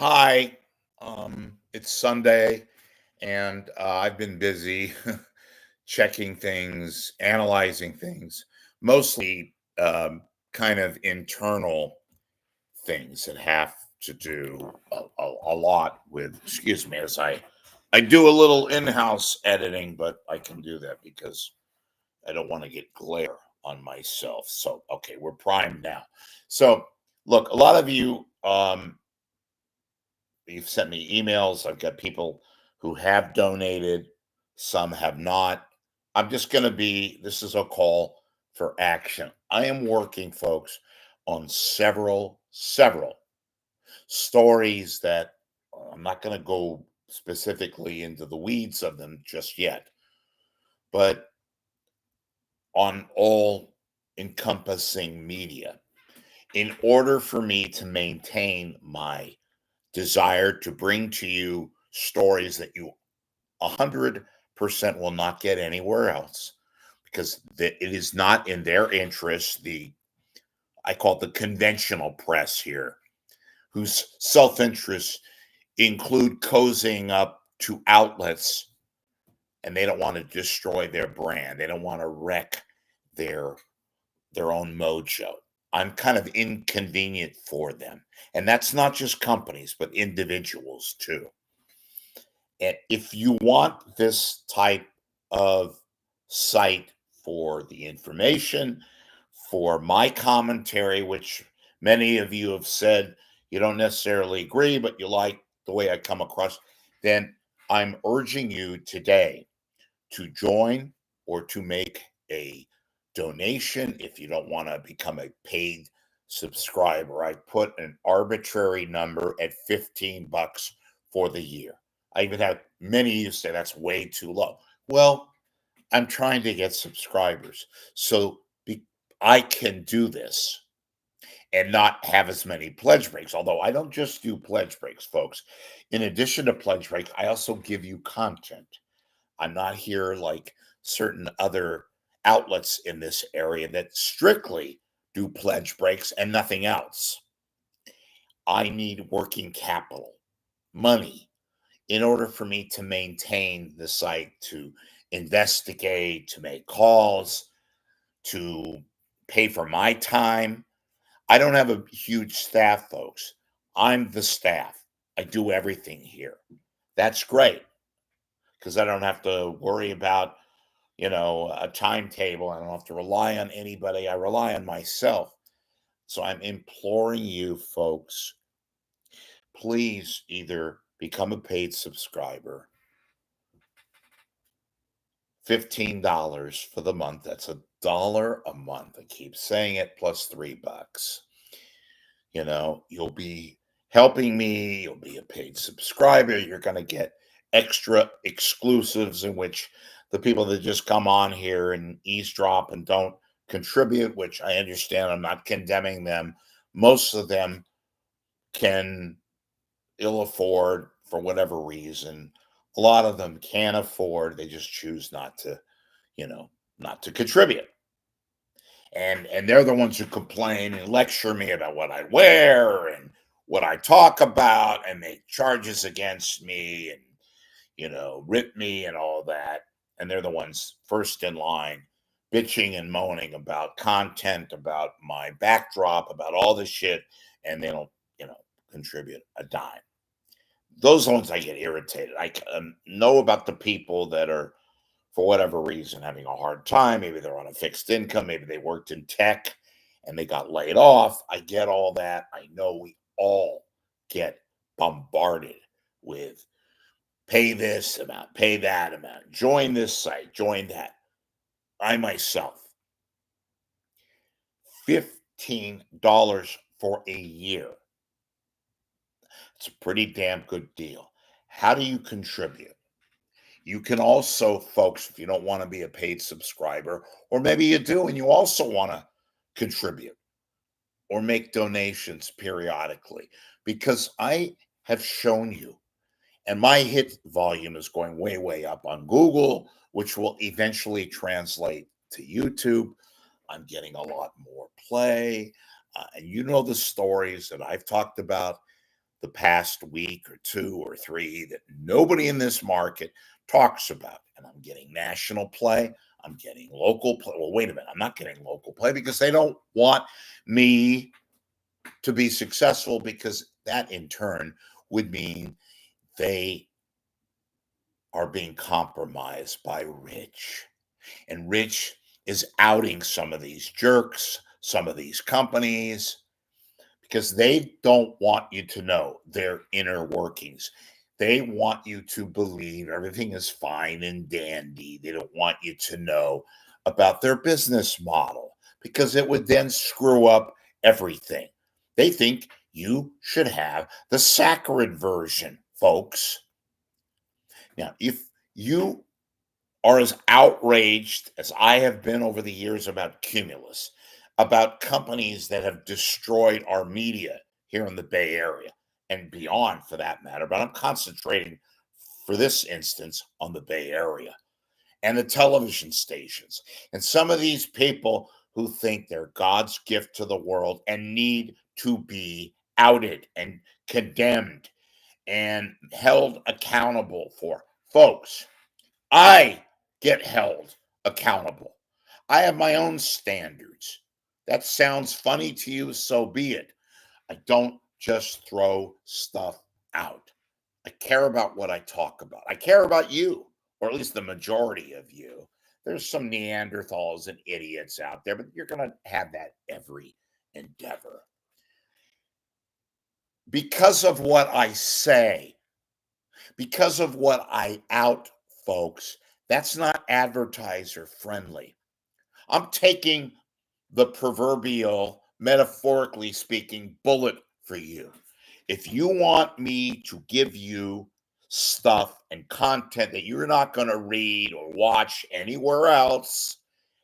Hi, it's Sunday, and I've been busy checking things, analyzing things, mostly kind of internal things that have to do a lot with, excuse me, as I do a little in-house editing, but I can do that because I don't want to get glare on myself. So, okay, we're primed now. So, look, a lot of you. You've sent me emails. I've got people who have donated, some have not. I'm just going to be, this is a call for action. I am working, folks, on several stories that I'm not going to go specifically into the weeds of them just yet, but on all encompassing media in order for me to maintain my desire to bring to you stories that you 100% will not get anywhere else because it is not in their interest. I call it the conventional press here, whose self-interests include cozying up to outlets, and they don't want to destroy their brand. They don't want to wreck their their own mojo. I'm kind of inconvenient for them. And that's not just companies, but individuals too. And if you want this type of site for the information, for my commentary, which many of you have said you don't necessarily agree, but you like the way I come across, then I'm urging you today to join or to make a donation if you don't want to become a paid subscriber. I put an arbitrary number at 15 bucks for the year. I even have many of you say that's way too low. Well, I'm trying to get subscribers. So I can do this and not have as many pledge breaks. Although I don't just do pledge breaks, folks. In addition to pledge breaks, I also give you content. I'm not here like certain other outlets in this area that strictly do pledge breaks and nothing else. I need working capital, money, in order for me to maintain the site, to investigate, to make calls, to pay for my time. I don't have a huge staff, folks. I'm the staff. I do everything here. That's great because I don't have to worry about a timetable. I don't have to rely on anybody. I rely on myself. So I'm imploring you folks, please either become a paid subscriber, $15 for the month. That's $1 a month. I keep saying it, plus $3. You'll be helping me. You'll be a paid subscriber. You're going to get extra exclusives in which the people that just come on here and eavesdrop and don't contribute, which I understand, I'm not condemning them. Most of them can ill afford for whatever reason. A lot of them can't afford. They just choose you know, not to contribute. And they're the ones who complain and lecture me about what I wear and what I talk about and make charges against me and rip me and all that. And they're the ones first in line bitching and moaning about content, about my backdrop, about all this shit, and they don't, you know, contribute a dime. Those are the ones I get irritated. I know about the people that are, for whatever reason, having a hard time. Maybe they're on a fixed income. Maybe they worked in tech and they got laid off. I get all that. I know we all get bombarded with pay this amount, pay that amount, join this site, join that. I myself, $15 for a year. It's a pretty damn good deal. How do you contribute? You can also, folks, if you don't want to be a paid subscriber, or maybe you do and you also want to contribute or make donations periodically, because I have shown you, and my hit volume is going way, way up on Google, which will eventually translate to YouTube. I'm getting a lot more play. And you know the stories that I've talked about. the past week or two or three that nobody in this market talks about. And I'm getting national play. I'm getting local play. Well, wait a minute. I'm not getting local play because they don't want me to be successful, because that in turn would mean they are being compromised by Rich. And Rich is outing some of these jerks, some of these companies, because they don't want you to know their inner workings. They want you to believe everything is fine and dandy. They don't want you to know about their business model, because it would then screw up everything. They think you should have the saccharine version, folks. Now, if you are as outraged as I have been over the years about Cumulus, about companies that have destroyed our media here in the Bay Area and beyond for that matter, but I'm concentrating for this instance on the Bay Area and the television stations. And some of these people who think they're God's gift to the world and need to be outed and condemned and held accountable for. Folks, I get held accountable. I have my own standards. That sounds funny to you, so be it. I don't just throw stuff out. I care about what I talk about. I care about you, or at least the majority of you. There's some Neanderthals and idiots out there, but you're going to have that every endeavor. Because of what I say, because of what I out, folks, that's not advertiser friendly. I'm taking the proverbial, metaphorically speaking, bullet for you. If you want me to give you stuff and content that you're not going to read or watch anywhere else,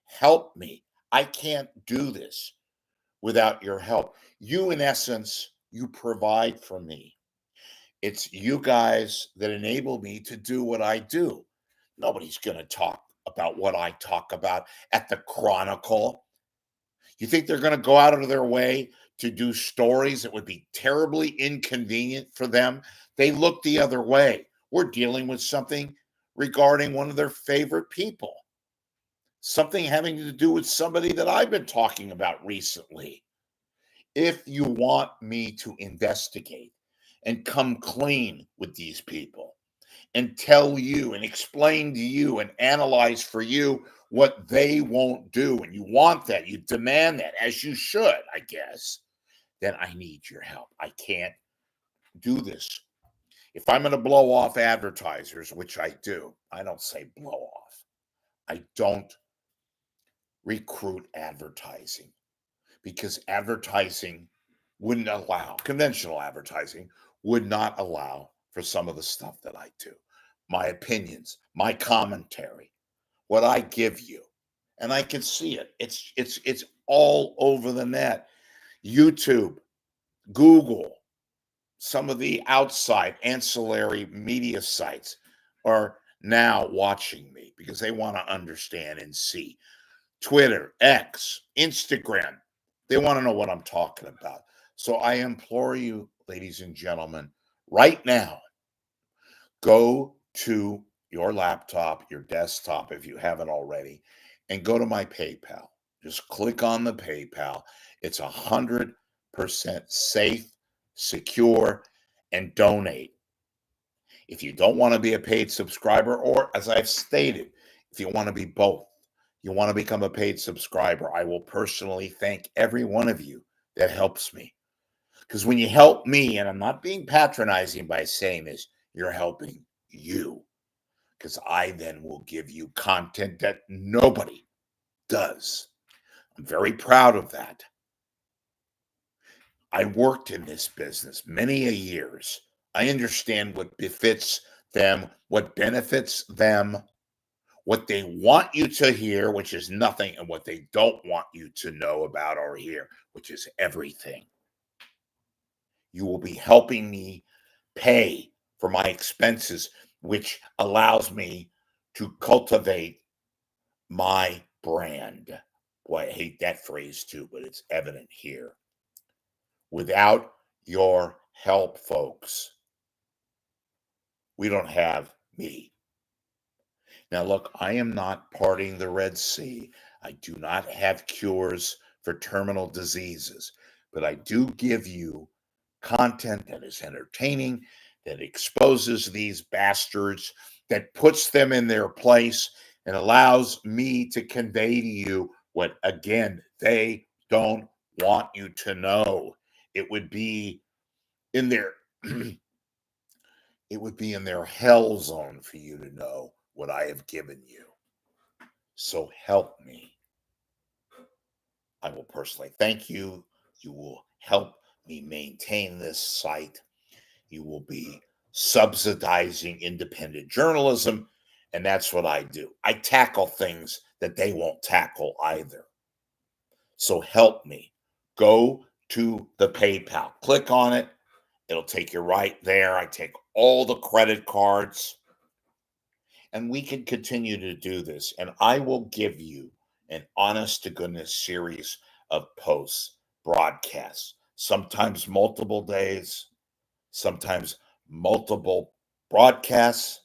help me. I can't do this without your help. You, in essence, you provide for me. It's you guys that enable me to do what I do. Nobody's going to talk about what I talk about at the Chronicle. You think they're going to go out of their way to do stories that would be terribly inconvenient for them? They look the other way. We're dealing with something regarding one of their favorite people, something having to do with somebody that I've been talking about recently. If you want me to investigate and come clean with these people and tell you and explain to you and analyze for you what they won't do, and you want that, you demand that, as you should, I guess, then I need your help. I can't do this. If I'm going to blow off advertisers, which I do, I don't say blow off. I don't recruit advertising, because advertising wouldn't allow, conventional advertising would not allow for some of the stuff that I do. My opinions, my commentary, what I give you. And I can see it. It's all over the net. YouTube, Google, some of the outside ancillary media sites are now watching me because they want to understand and see. Twitter, X, Instagram, they want to know what I'm talking about. So I implore you, ladies and gentlemen, right now, go to your laptop, your desktop, if you haven't already, and go to my PayPal. Just click on the PayPal. It's 100% safe, secure, and donate. If you don't want to be a paid subscriber, or as I've stated, if you want to be both, you want to become a paid subscriber, I will personally thank every one of you that helps me. Because when you help me, and I'm not being patronizing by saying this, you're helping you. Because I then will give you content that nobody does. I'm very proud of that. I worked in this business many a years. I understand what befits them, what benefits them, what they want you to hear, which is nothing, and what they don't want you to know about or hear, which is everything. You will be helping me pay for my expenses, which allows me to cultivate my brand. Boy, I hate that phrase too, but it's evident here. Without your help folks. We don't have me. Now, look, I am not parting the Red Sea. I do not have cures for terminal diseases, but I do give you content that is entertaining, that exposes these bastards, that puts them in their place, and allows me to convey to you what, again, they don't want you to know. It would be in their it would be in their hell zone for you to know what I have given you. So help me. I will personally thank you. You will help me maintain this site. You will be subsidizing independent journalism. And that's what I do. I tackle things that they won't tackle either. So help me. Go to the PayPal, click on it. It'll take you right there. I take all the credit cards, and we can continue to do this. And I will give you an honest to goodness series of posts, broadcasts, sometimes multiple days, sometimes multiple broadcasts,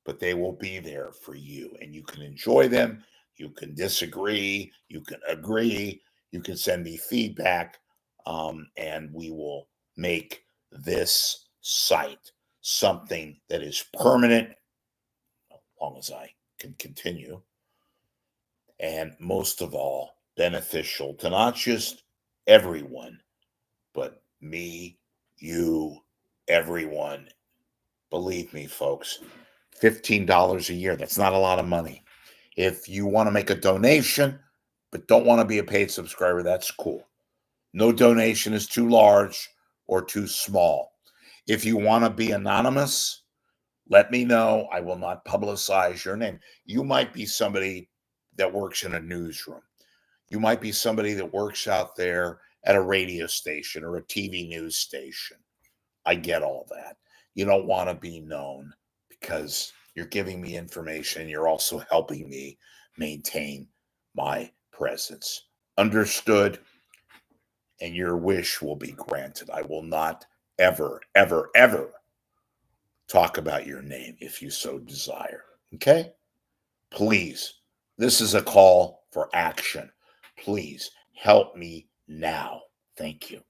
but they will be there for you and you can enjoy them. You can disagree, you can agree, you can send me feedback, and we will make this site something that is permanent as long as I can continue, and most of all, beneficial to not just everyone, but me, you, everyone. Believe me, folks, $15 a year, that's not a lot of money. If you want to make a donation, but don't want to be a paid subscriber, that's cool. No donation is too large or too small. If you want to be anonymous, let me know. I will not publicize your name. You might be somebody that works in a newsroom. You might be somebody that works out there at a radio station or a TV news station. I get all that. You don't want to be known because you're giving me information. You're also helping me maintain my presence. Understood? And your wish will be granted. I will not ever, ever, ever talk about your name if you so desire. Okay? Please, this is a call for action. Please help me now. Thank you.